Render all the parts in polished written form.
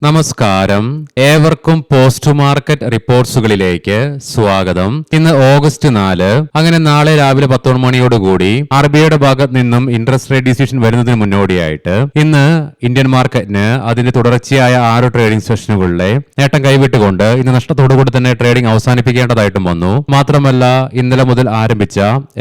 നമസ്കാരം, ഏവർക്കും post market റിപ്പോർട്ട്സുകളിലേക്ക് സ്വാഗതം. ഇന്ന് ഓഗസ്റ്റ് 4. അങ്ങനെ നാളെ രാവിലെ 10 മണിയോടുകൂടി RBIയുടെ ഭാഗത്ത് നിന്നും ഇൻട്രസ്റ്റ് റേറ്റ് ഡിസിഷൻ വരുന്നതിന് മുന്നോടിയായിട്ട് ഇന്ന് ഇന്ത്യൻ മാർക്കറ്റിന് അതിന്റെ തുടർച്ചയായ 6 ട്രേഡിംഗ് സെഷനുകളിലെ നേട്ടം കൈവിട്ടുകൊണ്ട് ഇന്ന് നഷ്ടത്തോടുകൂടി തന്നെ ട്രേഡിംഗ് അവസാനിപ്പിക്കേണ്ടതായിട്ടും വന്നു. മാത്രമല്ല, ഇന്നലെ മുതൽ ആരംഭിച്ച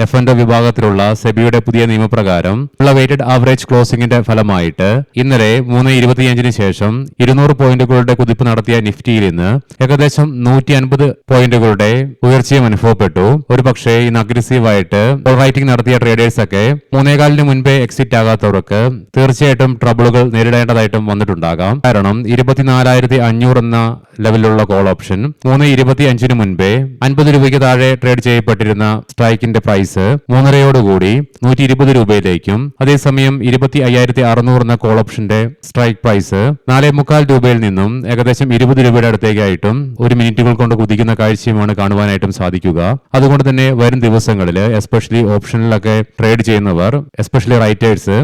F&O വിഭാഗത്തിലുള്ള സെബിയുടെ പുതിയ നിയമപ്രകാരം ഉള്ള വെയ്റ്റഡ് ആവറേജ് ക്ലോസിംഗിന്റെ ഫലമായിട്ട് ഇന്നലെ 3:25 ശേഷം 200 പോയിന്റുകളുടെ കുതിപ്പ് നടത്തിയ നിഫ്റ്റിയിൽ ഇന്ന് ഏകദേശം 150 പോയിന്റുകളുടെ ഉയർച്ചയും അനുഭവപ്പെട്ടു. ഒരു പക്ഷേ ഇന്ന് അഗ്രസീവായിട്ട് റൈറ്റിംഗ് നടത്തിയ ട്രേഡേഴ്സ് ഒക്കെ 3:15 മുൻപേ എക്സിറ്റ് ആകാത്തവർക്ക് തീർച്ചയായിട്ടും ട്രബിളുകൾ നേരിടേണ്ടതായിട്ടും വന്നിട്ടുണ്ടാകാം. കാരണം 24,500 എന്ന ലെവലിലുള്ള കോൾ ഓപ്ഷൻ 3:25 മുൻപേ 50 രൂപയ്ക്ക് താഴെ ട്രേഡ് ചെയ്യപ്പെട്ടിരുന്ന സ്ട്രൈക്കിന്റെ പ്രൈസ് 3:30 120 രൂപയിലേക്കും, അതേസമയം 25,600 എന്ന കോൾ ഓപ്ഷന്റെ സ്ട്രൈക്ക് പ്രൈസ് 4.25 രൂപയിൽ നിന്നും ഏകദേശം 20 രൂപയുടെ അടുത്തേക്കായിട്ടും ഒരു മിനിറ്റുകൾ കൊണ്ട് കുതിക്കുന്ന കാഴ്ചയുമാണ് കാണുവാനായിട്ടും സാധിക്കുക. അതുകൊണ്ട് തന്നെ വരും ദിവസങ്ങളിൽ എസ്പെഷ്യലി ഓപ്ഷനിലൊക്കെ ട്രേഡ് ചെയ്യുന്നവർ, എസ്പെഷ്യലി റൈറ്റേഴ്സ്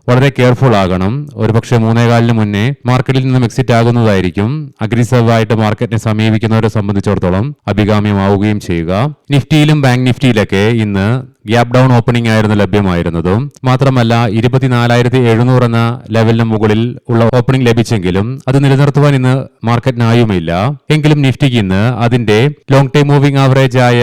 വളരെ കെയർഫുൾ ആകണം. ഒരുപക്ഷെ 3:15 മുന്നേ മാർക്കറ്റിൽ നിന്നും എക്സിറ്റ് ആകുന്നതായിരിക്കും അഗ്രീസീവായിട്ട് മാർക്കറ്റിനെ സമീപിക്കുന്നവരെ സംബന്ധിച്ചിടത്തോളം അഭികാമ്യമാവുകയും ചെയ്യുക. നിഫ്റ്റിയിലും ബാങ്ക് നിഫ്റ്റിയിലൊക്കെ ഇന്ന് ഗ്യാപ് ഡൗൺ ഓപ്പണിംഗ് ആയിരുന്നു ലഭ്യമായിരുന്നതും. മാത്രമല്ല 24,700 എന്ന ലെവലിന് മുകളിൽ ഉള്ള ഓപ്പണിംഗ് ലഭിച്ചെങ്കിലും അത് നിലനിർത്തുവാൻ ഇന്ന് മാർക്കറ്റിനായുമില്ല. എങ്കിലും നിഫ്റ്റിക്ക് ഇന്ന് അതിന്റെ ലോങ് ടൈം മൂവിംഗ് ആവറേജ് ആയ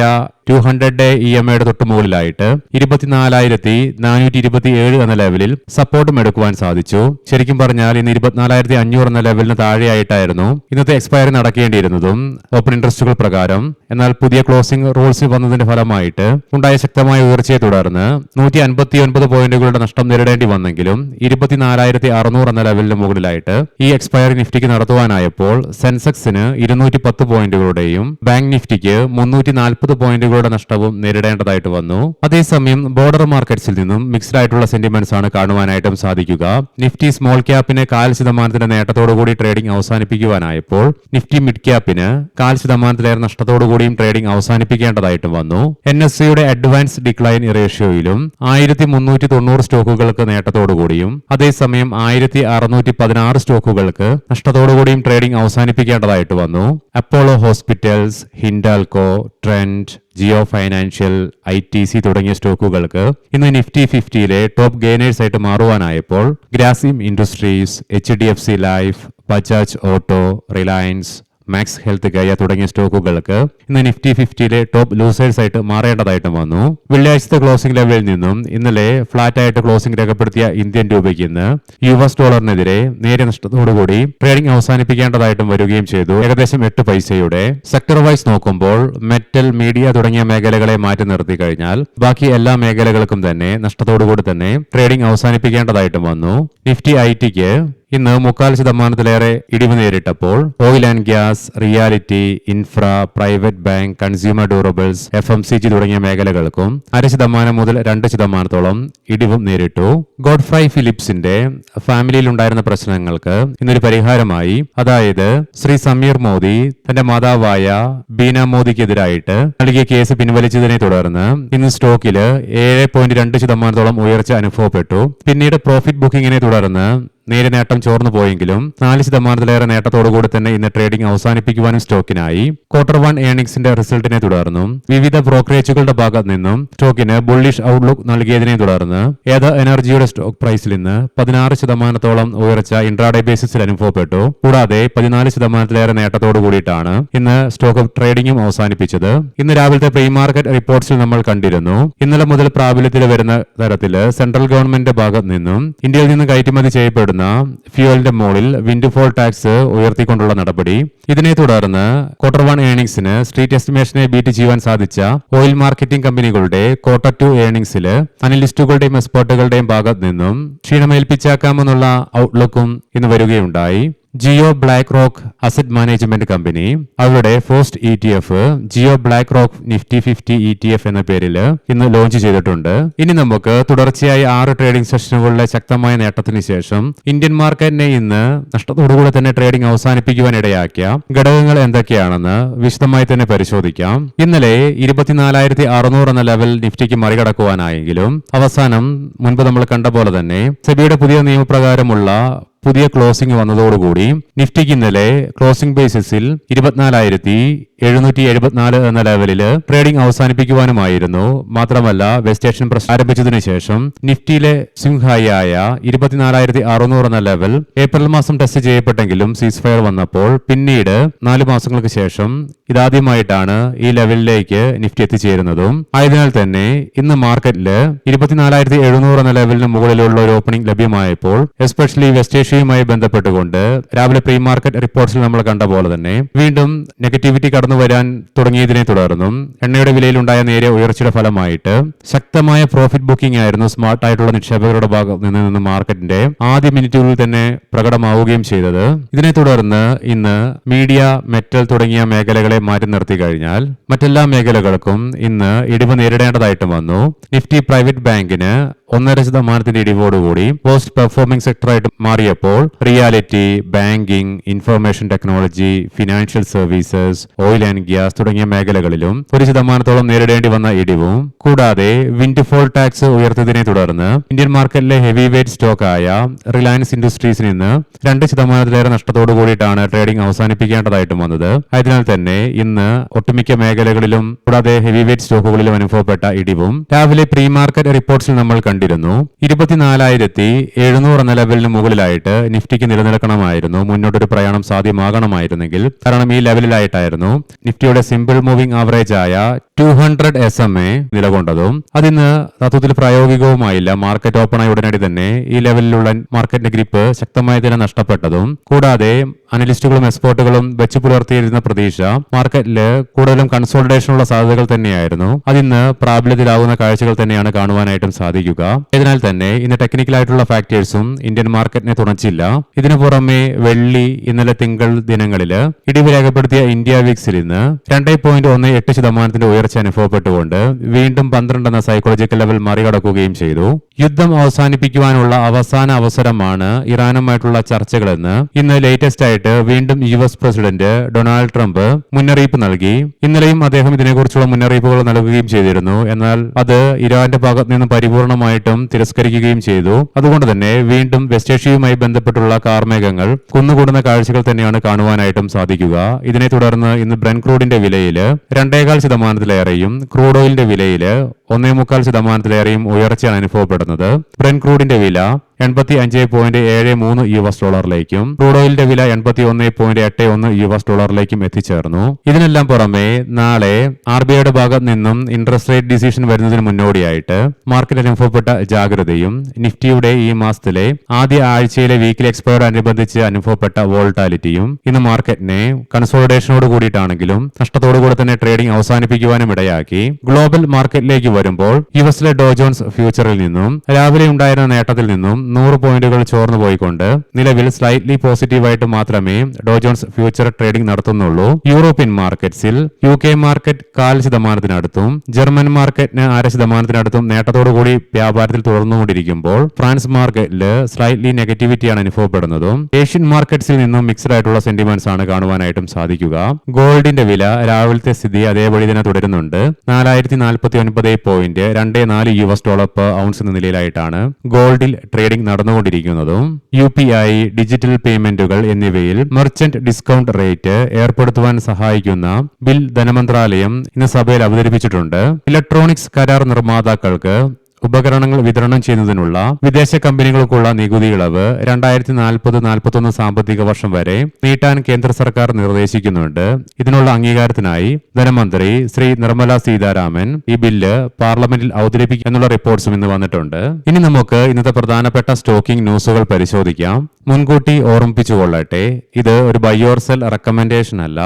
200 EMAയുടെ തൊട്ട് മുകളിലായിട്ട് 24,427 എന്ന ലെവലിൽ സപ്പോർട്ടും എടുക്കുവാൻ സാധിച്ചു. ശരിക്കും പറഞ്ഞാൽ ഇന്ന് 24,500 എന്ന ലെവലിന് താഴെയായിട്ടായിരുന്നു ഇന്നത്തെ എക്സ്പയറി നടക്കേണ്ടിയിരുന്നതും ഓപ്പൺ ഇൻട്രസ്റ്റുകൾ പ്രകാരം. എന്നാൽ പുതിയ ക്ലോസിംഗ് റൂൾസ് വന്നതിന്റെ ഫലമായിട്ട് ഉണ്ടായ ശക്തമായ ഉയർച്ചയെ തുടർന്ന് 159 പോയിന്റുകളുടെ നഷ്ടം നേരിടേണ്ടി വന്നെങ്കിലും 24,600 എന്ന ലെവലിന് മുകളിലായിട്ട് ഈ എക്സ്പയറി നിഫ്റ്റിക്ക് നടത്തുവാനായപ്പോൾ സെൻസെക്സിന് 210 പോയിന്റുകളുടെയും ബാങ്ക് നിഫ്റ്റിക്ക് 340 പോയിന്റുകളുടെ നഷ്ടവും നേരിടേണ്ടതായിട്ട് വന്നു. അതേസമയം ബോർഡർ മാർക്കറ്റ്സിൽ നിന്നും മിക്സ്ഡ് ആയിട്ടുള്ള സെന്റിമെന്റ്സ് ആണ് കാണുവാനായിട്ടും സാധിക്കുക. നിഫ്റ്റി സ്മോൾ ക്യാപ്പിന് 0.5% നേട്ടത്തോടുകൂടി ട്രേഡിംഗ് അവസാനിപ്പിക്കുവാനായപ്പോൾ നിഫ്റ്റി മിഡ് ക്യാപ്പിന് 0.5% നഷ്ടത്തോടുകൂടിയും ട്രേഡിംഗ് അവസാനിപ്പിക്കേണ്ടതായിട്ടും വന്നു. NSEയുടെ അഡ്വാൻസ് ഡിക്ലൈൻ റേഷ്യോയിലും 1,390 സ്റ്റോക്കുകൾക്ക് നേട്ടത്തോടുകൂടിയും അതേസമയം 1,616 സ്റ്റോക്കുകൾക്ക് നഷ്ടത്തോടുകൂടിയും ട്രേഡിംഗ് അവസാനിപ്പിക്കേണ്ടതായിട്ട് വന്നു. Apollo hospitals, Hindalco, Trent, Jio financial, ITC തുടങ്ങിയ സ്റ്റോക്കുകൾക്ക് ഇന്ന് നിഫ്റ്റി 50യിലെ ടോപ്പ് ഗെയിനേഴ്സ് ആയിട്ട് മാറുവാനായപ്പോൾ Grasim industries, HDFC life, Bajaj auto, Reliance, Max health, ഗയ തുടങ്ങിയ സ്റ്റോക്കുകൾക്ക് ഇന്ന് നിഫ്റ്റി 50യിലെ ടോപ്പ് ലൂസേഴ്സ് ആയിട്ട് മാറേണ്ടതായിട്ടും വന്നു. വെള്ളിയാഴ്ചത്തെ ക്ലോസിംഗ് ലെവലിൽ നിന്നും ഇന്നലെ ഫ്ലാറ്റ് ആയിട്ട് ക്ലോസിംഗ് രേഖപ്പെടുത്തിയ ഇന്ത്യൻ രൂപയ്ക്ക് ഇന്ന് US ഡോളറിനെതിരെ നേരിയ നഷ്ടത്തോടുകൂടി ട്രേഡിംഗ് അവസാനിപ്പിക്കേണ്ടതായിട്ടും വരികയും ചെയ്തു. ഏകദേശം 8 പൈസയുടെ. സെക്ടർ വൈസ് നോക്കുമ്പോൾ മെറ്റൽ, മീഡിയ തുടങ്ങിയ മേഖലകളെ മാറ്റി നിർത്തി കഴിഞ്ഞാൽ ബാക്കി എല്ലാ മേഖലകൾക്കും തന്നെ നഷ്ടത്തോടുകൂടി തന്നെ ട്രേഡിംഗ് അവസാനിപ്പിക്കേണ്ടതായിട്ടും വന്നു. നിഫ്റ്റി ITക്ക് ഇന്ന് 0.25% ഇടിവ് നേരിട്ടപ്പോൾ oil and gas, realty, infra, private bank, consumer durables, FMCG തുടങ്ങിയ മേഖലകൾക്കും 0.5% മുതൽ 2% ഇടിവും നേരിട്ടു. ഗോഡ്ഫ്രൈ ഫിലിപ്സിന്റെ ഫാമിലിയിൽ ഉണ്ടായിരുന്ന പ്രശ്നങ്ങൾക്ക് ഇന്നൊരു പരിഹാരമായി, അതായത് ശ്രീ സമീർ മോദി തന്റെ മാതാവായ ബീന മോദിക്കെതിരായിട്ട് നൽകിയ കേസ് പിൻവലിച്ചതിനെ തുടർന്ന് ഇന്ന് സ്റ്റോക്കില് 7.2% ഉയർച്ച അനുഭവപ്പെട്ടു. പിന്നീട് പ്രോഫിറ്റ് ബുക്കിങ്ങിനെ തുടർന്ന് നേരെ നേട്ടം ചോർന്നു പോയെങ്കിലും 4% നേട്ടത്തോടുകൂടി തന്നെ ഇന്ന് ട്രേഡിംഗ് അവസാനിപ്പിക്കുവാനും സ്റ്റോക്കിനായി. Q1 ഏർണിംഗ്സിന്റെ റിസൾട്ടിനെ തുടർന്നും വിവിധ ബ്രോക്കറേജുകളുടെ ഭാഗത്ത് നിന്നും സ്റ്റോക്കിന് ബുള്ളിഷ് ഔട്ട്ലുക്ക് നൽകിയതിനെ തുടർന്ന് ഏത് എനർജിയുടെ സ്റ്റോക്ക് പ്രൈസിൽ ഇന്ന് 16% ഉയർച്ച ഇൻട്രാഡേ ബേസിസിൽ അനുഭവപ്പെട്ടു. കൂടാതെ 14% നേട്ടത്തോടു കൂടിയിട്ടാണ് ഇന്ന് സ്റ്റോക്ക് ട്രേഡിംഗും അവസാനിപ്പിച്ചത്. ഇന്ന് രാവിലത്തെ പ്രീ മാർക്കറ്റ് റിപ്പോർട്ട്സിൽ നമ്മൾ കണ്ടിരുന്നു, ഇന്നലെ മുതൽ പ്രാബല്യത്തിൽ വരുന്ന തരത്തില് സെൻട്രൽ ഗവൺമെന്റ് ഭാഗത്ത് നിന്നും ഇന്ത്യയിൽ നിന്ന് കയറ്റുമതി ചെയ്യപ്പെടുന്ന ഫ്യൂവലിന്റെ മുകളിൽ വിൻഡ്ഫോൾ ടാക്സ് ഉയർത്തിക്കൊണ്ടുള്ള നടപടി. ഇതിനെ തുടർന്ന് Q1 ഏർണിംഗ്സിന് സ്ട്രീറ്റ് എസ്റ്റിമേഷനെ ബീറ്റ് ചെയ്യുവാൻ സാധിച്ച ഓയിൽ മാർക്കറ്റിംഗ് കമ്പനികളുടെ Q2 ഏർണിംഗ്സില് അനലിസ്റ്റുകളുടെയും എക്സ്പെർട്ടുകളുടെയും ഭാഗത്ത് നിന്നും ക്ഷീണമേൽപ്പിച്ചേക്കാമെന്നുള്ള ഔട്ട്ലുക്കും ഇന്ന് വരികയുണ്ടായി. Jio BlackRock asset management company അവരുടെ first ETF Jio BlackRock Nifty 50 ETF എന്ന പേരിൽ ഇന്ന് ലോഞ്ച് ചെയ്തിട്ടുണ്ട്. ഇനി നമുക്ക് തുടർച്ചയായി 6 ട്രേഡിംഗ് സെഷനുകളിലെ ശക്തമായ നേട്ടത്തിന് ശേഷം ഇന്ത്യൻ മാർക്കറ്റിനെ ഇന്ന് നഷ്ടത്തോടുകൂടി തന്നെ ട്രേഡിംഗ് അവസാനിപ്പിക്കുവാൻ ഇടയാക്കിയ ഘടകങ്ങൾ എന്തൊക്കെയാണെന്ന് വിശദമായി തന്നെ പരിശോധിക്കാം. ഇന്നലെ 24,600 എന്ന ലെവൽ നിഫ്റ്റിക്ക് മറികടക്കുവാനായെങ്കിലും അവസാനം മുൻപ് നമ്മൾ കണ്ട പോലെ തന്നെ സെബിയുടെ പുതിയ നിയമപ്രകാരമുള്ള പുതിയ ക്ലോസിംഗ് വന്നതോടുകൂടി നിഫ്റ്റിക്ക് ഇന്നലെ ക്ലോസിംഗ് ബേസിസിൽ 24,774 എന്ന ലെവലിൽ ട്രേഡിംഗ് അവസാനിപ്പിക്കുവാനുമായിരുന്നു. മാത്രമല്ല വെസ്റ്റ് ഏഷ്യൻ പ്രശ്നം ആരംഭിച്ചതിനു ശേഷം നിഫ്റ്റിയിലെ സ്വിംഗ് ഹൈ ആയ 24,600 എന്ന ലെവൽ ഏപ്രിൽ മാസം ടെസ്റ്റ് ചെയ്യപ്പെട്ടെങ്കിലും സീസ് ഫയർ വന്നപ്പോൾ പിന്നീട് 4 മാസങ്ങൾക്ക് ശേഷം ഇതാദ്യമായിട്ടാണ് ഈ ലെവലിലേക്ക് നിഫ്റ്റി എത്തിച്ചേരുന്നതും. ആയതിനാൽ തന്നെ ഇന്ന് മാർക്കറ്റിൽ 24,700 എന്ന ലെവലിന് മുകളിലുള്ള ഒരു ഓപ്പണിംഗ് ലഭ്യമായപ്പോൾ എസ്പെഷ്യലി വെസ്റ്റ് ഏഷ്യയുമായി ബന്ധപ്പെട്ടുകൊണ്ട് രാവിലെ പ്രീ മാർക്കറ്റ് റിപ്പോർട്ട്സിൽ നമ്മൾ കണ്ട പോലെ തന്നെ വീണ്ടും നെഗറ്റിവിറ്റി കടന്നു വരാൻ തുടങ്ങിയതിനെ തുടർന്നും എണ്ണയുടെ വിലയിൽ ഉണ്ടായ നേരിയ ഉയർച്ചയുടെ ഫലമായിട്ട് ശക്തമായ പ്രോഫിറ്റ് ബുക്കിംഗ് ആയിരുന്നു സ്മാർട്ട് ആയിട്ടുള്ള നിക്ഷേപകരുടെ ഭാഗത്ത് നിന്ന് മാർക്കറ്റിന്റെ ആദ്യ മിനിറ്റുകളിൽ തന്നെ പ്രകടമാവുകയും ചെയ്തത്. ഇതിനെ തുടർന്ന് ഇന്ന് മീഡിയ, മെറ്റൽ തുടങ്ങിയ മേഖലകളെ മാറ്റി നിർത്തി കഴിഞ്ഞാൽ മറ്റെല്ലാ മേഖലകൾക്കും ഇന്ന് ഇടിവ് നേരിടേണ്ടതായിട്ട് വന്നു. നിഫ്റ്റി പ്രൈവറ്റ് ബാങ്കിന് 1.5% ഇടിവോടുകൂടി പോസ്റ്റ് പെർഫോമിംഗ് സെക്ടറായിട്ട് മാറിയപ്പോൾ reality, banking, information technology, financial services, oil and gas തുടങ്ങിയ മേഖലകളിലും 1% നേരിടേണ്ടി വന്ന ഇടിവും കൂടാതെ വിൻഡ്ഫോൾ ടാക്സ് ഉയർത്തിയതിനെ തുടർന്ന് ഇന്ത്യൻ മാർക്കറ്റിലെ ഹെവി വെയ്റ്റ് സ്റ്റോക്കായ റിലയൻസ് ഇൻഡസ്ട്രീസിൽ നിന്ന് 2% നഷ്ടത്തോടു കൂടിയിട്ടാണ് ട്രേഡിംഗ് അവസാനിപ്പിക്കേണ്ടതായിട്ടും വന്നത്. ആയതിനാൽ തന്നെ ഇന്ന് ഒട്ടുമിക്ക മേഖലകളിലും കൂടാതെ ഹെവി വെയ്റ്റ് സ്റ്റോക്കുകളിലും അനുഭവപ്പെട്ട ഇടിവും രാവിലെ പ്രീ മാർക്കറ്റ് റിപ്പോർട്ട്സിൽ നമ്മൾ കണ്ടിരുന്നു. 24,700 എന്ന ലെവലിന് മുകളിലായിട്ട് നിഫ്റ്റിക്ക് നിലനിൽക്കണമായിരുന്നു, മുന്നോട്ടൊരു പ്രയാണം സാധ്യമാകണമായിരുന്നെങ്കിൽ. കാരണം ഈ ലെവലിലായിട്ടായിരുന്നു നിഫ്റ്റിയുടെ സിമ്പിൾ മൂവിംഗ് ആവറേജ് ആയ 200 SMA നിലകൊണ്ടതും. അതിന്ന് തത്വത്തിൽ പ്രായോഗികവുമായില്ല. മാർക്കറ്റ് ഓപ്പണായ ഉടനടി തന്നെ ഈ ലെവലിലുള്ള മാർക്കറ്റിന്റെ ഗ്രിപ്പ് ശക്തമായി തന്നെ നഷ്ടപ്പെട്ടതും കൂടാതെ അനലിസ്റ്റുകളും എക്സ്പേർട്ടുകളും വെച്ച് പുലർത്തിയിരുന്ന പ്രതീക്ഷ മാർക്കറ്റിൽ കൂടുതലും കൺസോളിഡേഷനുള്ള സാധ്യതകൾ തന്നെയായിരുന്നു. അതിന്ന് പ്രാബല്യത്തിലാവുന്ന കാഴ്ചകൾ തന്നെയാണ് കാണുവാനായിട്ടും സാധിക്കുക. ഇതിനാൽ തന്നെ ഇന്ന് ടെക്നിക്കലായിട്ടുള്ള ഫാക്ടേഴ്സും ഇന്ത്യൻ മാർക്കറ്റിനെ തുണച്ചില്ല. ഇതിനു പുറമെ വെള്ളി, ഇന്നലെ തിങ്കൾ ദിനങ്ങളിൽ ഇടിവ് രേഖപ്പെടുത്തിയ ഇന്ത്യ വിക്സിൽ ഇന്ന് 2.18% ഉയർച്ച അനുഭവപ്പെട്ടുകൊണ്ട് വീണ്ടും 12 എന്ന സൈക്കോളജിക്കൽ ലെവൽ മറികടക്കുകയും ചെയ്തു. യുദ്ധം അവസാനിപ്പിക്കുവാനുള്ള അവസാന അവസരമാണ് ഇറാനുമായിട്ടുള്ള ചർച്ചകളെന്ന് ഇന്ന് ലേറ്റസ്റ്റ് ആയിട്ട് വീണ്ടും US പ്രസിഡന്റ് ഡൊണാൾഡ് ട്രംപ് മുന്നറിയിപ്പ് നൽകി. ഇന്നലെയും അദ്ദേഹം ഇതിനെക്കുറിച്ചുള്ള മുന്നറിയിപ്പുകൾ നൽകുകയും ചെയ്തിരുന്നു. എന്നാൽ അത് ഇറാന്റെ ഭാഗത്ത് നിന്ന് പരിപൂർണമായിട്ടും തിരസ്കരിക്കുകയും ചെയ്തു. അതുകൊണ്ട് തന്നെ വീണ്ടും വെസ്റ്റ് ഏഷ്യയുമായി ബന്ധപ്പെട്ടുള്ള കാർമേഘങ്ങൾ കുന്നുകൂടുന്ന കാഴ്ചകൾ തന്നെയാണ് കാണുവാനായിട്ടും സാധിക്കുക. ഇതിനെ തുടർന്ന് ഇന്ന് ബ്രെന്റ് ക്രൂഡിന്റെ വിലയിൽ 2.25%ലേറെയും ക്രൂഡ് ഓയിലിന്റെ വിലയിൽ 1.25%ലേറെയും ഉയർച്ചയാണ് അനുഭവപ്പെടുന്നത്. ബ്രെന്റ് ക്രൂഡിന്റെ വില $85.73 ക്രൂഡ് ഓയിലിന്റെ വില $81.81 എത്തിച്ചേർന്നു. ഇതിനെല്ലാം പുറമെ നാളെ RBIയുടെ ഭാഗത്ത് നിന്നും ഇൻട്രസ്റ്റ് റേറ്റ് ഡിസിഷൻ വരുന്നതിന് മുന്നോടിയായിട്ട് മാർക്കറ്റ് അനുഭവപ്പെട്ട ജാഗ്രതയും നിഫ്റ്റിയുടെ ഈ മാസത്തിലെ ആദ്യ ആഴ്ചയിലെ വീക്കിലി എക്സ്പയർ അനുബന്ധിച്ച് അനുഭവപ്പെട്ട വോൾട്ടാലിറ്റിയും ഇന്ന് മാർക്കറ്റിനെ കൺസോളിഡേഷനോട് കൂടിയിട്ടാണെങ്കിലും നഷ്ടത്തോടുകൂടി തന്നെ ട്രേഡിംഗ് അവസാനിപ്പിക്കുവാനും ഇടയാക്കി. ഗ്ലോബൽ മാർക്കറ്റിലേക്ക് വരുമ്പോൾ യുഎസിലെ ഡോ ജോൺസ് ഫ്യൂച്ചറിൽ നിന്നും രാവിലെ ഉണ്ടായിരുന്ന നേട്ടത്തിൽ നിന്നും 100 പോയിന്റുകൾ ചോർന്നു പോയിക്കൊണ്ട് നിലവിൽ സ്ലൈറ്റ്ലി പോസിറ്റീവായിട്ട് മാത്രമേ ഡോ ജോൺസ് ഫ്യൂച്ചർ ട്രേഡിംഗ് നടത്തുന്നുള്ളൂ. യൂറോപ്യൻ മാർക്കറ്റ്സിൽ UK മാർക്കറ്റ് 0.5%, ജർമ്മൻ മാർക്കറ്റിന് 0.5% നേട്ടത്തോടുകൂടി വ്യാപാരത്തിൽ തുടർന്നുകൊണ്ടിരിക്കുമ്പോൾ ഫ്രാൻസ് മാർക്കറ്റിൽ സ്ലൈറ്റ്ലി നെഗറ്റിവിറ്റിയാണ് അനുഭവപ്പെടുന്നതും. ഏഷ്യൻ മാർക്കറ്റ്സിൽ നിന്നും മിക്സഡ് ആയിട്ടുള്ള സെന്റിമെന്റ്സ് ആണ് കാണുവാനായിട്ടും സാധിക്കുക. ഗോൾഡിന്റെ വില രാവിലത്തെ സ്ഥിതി അതേപടി തന്നെ തുടരുന്നുണ്ട്. $4,049.24 per ഔൺസ് എന്ന നിലയിലായിട്ടാണ് ഗോൾഡിൽ ട്രേഡിംഗ് നടന്നുകൊണ്ടിരിക്കുന്നതും. UPI, ഡിജിറ്റൽ പേയ്മെന്റുകൾ എന്നിവയിൽ മെർച്ചന്റ് ഡിസ്കൗണ്ട് റേറ്റ് ഏർപ്പെടുത്തുവാൻ സഹായിക്കുന്ന ബിൽ ധനമന്ത്രാലയം ഇന്ന് സഭയിൽ അവതരിപ്പിച്ചിട്ടുണ്ട്. ഇലക്ട്രോണിക്സ് കരാർ നിർമ്മാതാക്കൾക്ക് ഉപകരണങ്ങൾ വിതരണം ചെയ്യുന്നതിനുള്ള വിദേശ കമ്പനികൾക്കുള്ള നികുതി ഇളവ് 2040-41 സാമ്പത്തിക വർഷം വരെ നീട്ടാൻ കേന്ദ്ര സർക്കാർ നിർദ്ദേശിക്കുന്നുണ്ട്. ഇതിനുള്ള അംഗീകാരത്തിനായി ധനമന്ത്രി ശ്രീ നിർമ്മല സീതാരാമൻ ഈ ബില്ല് പാർലമെന്റിൽ അവതരിപ്പിക്കും എന്നുള്ള റിപ്പോർട്ട്സും ഇന്ന് വന്നിട്ടുണ്ട്. ഇനി നമുക്ക് ഇന്നത്തെ പ്രധാനപ്പെട്ട സ്റ്റോക്കിംഗ് ന്യൂസുകൾ പരിശോധിക്കാം. മുൻകൂട്ടി ഓർമ്മിപ്പിച്ചുകൊള്ളട്ടെ, ഇത് ഒരു ബൈ ഓർ സെൽ റെക്കമെൻഡേഷൻ അല്ല.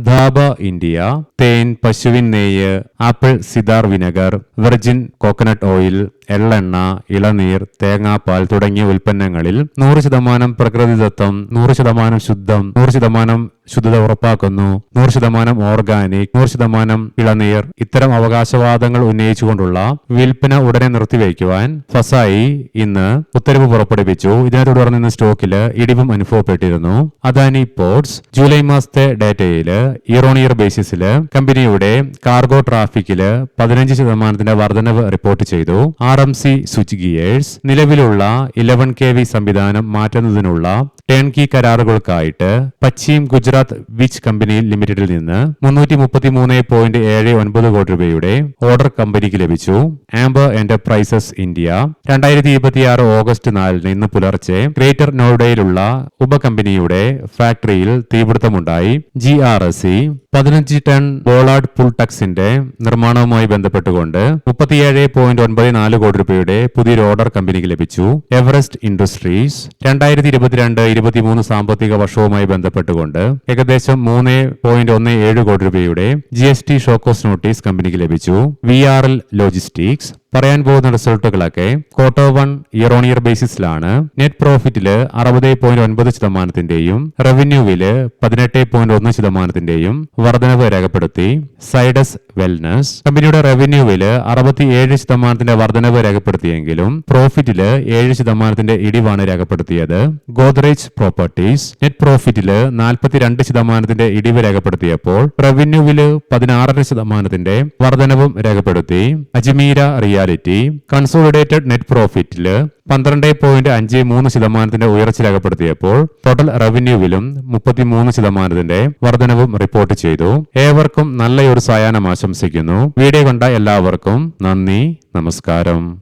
ധാബ ഇന്ത്യ തേൻ, പശുവിൻ നെയ്യ്, apple cider vinegar, virgin coconut oil, എള്ളെണ്ണ, ഇളനീർ, തേങ്ങാപ്പാൽ തുടങ്ങിയ ഉൽപ്പന്നങ്ങളിൽ 100% പ്രകൃതിദത്തം, 100% ശുദ്ധം, 100% ശുദ്ധത ഉറപ്പാക്കുന്നു, 100% ഓർഗാനിക്, 100% ഇളനീർ ഇത്തരം അവകാശവാദങ്ങൾ ഉന്നയിച്ചുകൊണ്ടുള്ള വിൽപ്പന ഉടനെ നിർത്തിവെക്കുവാൻ ഫസായി ഇന്ന് ഉത്തരവ് പുറപ്പെടുവിച്ചു. ഇതിനെ തുടർന്ന് ഇന്ന് സ്റ്റോക്കില് ഇടിവും അനുഭവപ്പെട്ടിരുന്നു. അദാനി പോർട്സ് ജൂലൈ മാസത്തെ ഡേറ്റയില് ഇയർ ഓൺ ഇയർ ബേസിസില് കമ്പനിയുടെ കാർഗോ ട്രാഫിക്കില് 15% വർധനവ് റിപ്പോർട്ട് ചെയ്തു. RMC സ്വിച്ച് ഗിയേഴ്സ് നിലവിലുള്ള 11 kV സംവിധാനം മാറ്റുന്നതിനുള്ള ടേൺ കീ കരാറുകൾക്കായിട്ട് പശ്ചിം ഗുജറാത്ത് വിച്ച് കമ്പനി ലിമിറ്റഡിൽ നിന്ന് 333.79 കോടി രൂപയുടെ ഓർഡർ കമ്പനിക്ക് ലഭിച്ചു. ആംബർ എന്റർപ്രൈസസ് ഇന്ത്യ 2026 ഓഗസ്റ്റ് 4 ഇന്ന് പുലർച്ചെ ഗ്രേറ്റർ നോയിഡയിലുള്ള ഉപകമ്പനിയുടെ ഫാക്ടറിയിൽ തീപിടുത്തമുണ്ടായി. GRSE 15 ടൺ ബോളാർഡ് പുൾടക്സിന്റെ നിർമ്മാണവുമായി ബന്ധപ്പെട്ടുകൊണ്ട് 37.94 കോടി രൂപയുടെ പുതിയൊരു ഓർഡർ കമ്പനിക്ക് ലഭിച്ചു. എവറസ്റ്റ് ഇൻഡസ്ട്രീസ് 2022-23 സാമ്പത്തിക വർഷവുമായി ബന്ധപ്പെട്ടുകൊണ്ട് ഏകദേശം 3.17 കോടി രൂപയുടെ GST ഷോക്കോസ് നോട്ടീസ് കമ്പനിക്ക് ലഭിച്ചു. VRL ലോജിസ്റ്റിക്സ് പറയാൻ പോകുന്ന റിസൾട്ടുകളൊക്കെ Q1 ഇയർ ഓൺ ഇയർ ബേസിസിലാണ്. നെറ്റ് പ്രോഫിറ്റില് 60.9%, റവന്യൂവില് 18.1% വർധനവ് രേഖപ്പെടുത്തി. സൈഡസ് വെൽനസ് കമ്പനിയുടെ റവന്യൂവില് 67% വർധനവ് രേഖപ്പെടുത്തിയെങ്കിലും പ്രോഫിറ്റില് 7% ഇടിവാണ് രേഖപ്പെടുത്തിയത്. ഗോദ്രേജ് പ്രോപ്പർട്ടീസ് നെറ്റ് പ്രോഫിറ്റില് 42% ഇടിവ് രേഖപ്പെടുത്തിയപ്പോൾ റവന്യൂവില് 16% വർധനവും രേഖപ്പെടുത്തി. അജ്മീര റിയാലിറ്റി കൺസോളിഡേറ്റഡ് നെറ്റ് പ്രോഫിറ്റില് 12.53% ഉയർച്ച രേഖപ്പെടുത്തിയപ്പോൾ ടോട്ടൽ റവന്യൂവിലും 33% വർധനവും റിപ്പോർട്ട് ചെയ്തു. ഏവർക്കും നല്ലൊരു സായാഹ്നം ആശംസിക്കുന്നു. വീഡിയോ കണ്ട എല്ലാവർക്കും നന്ദി, നമസ്കാരം.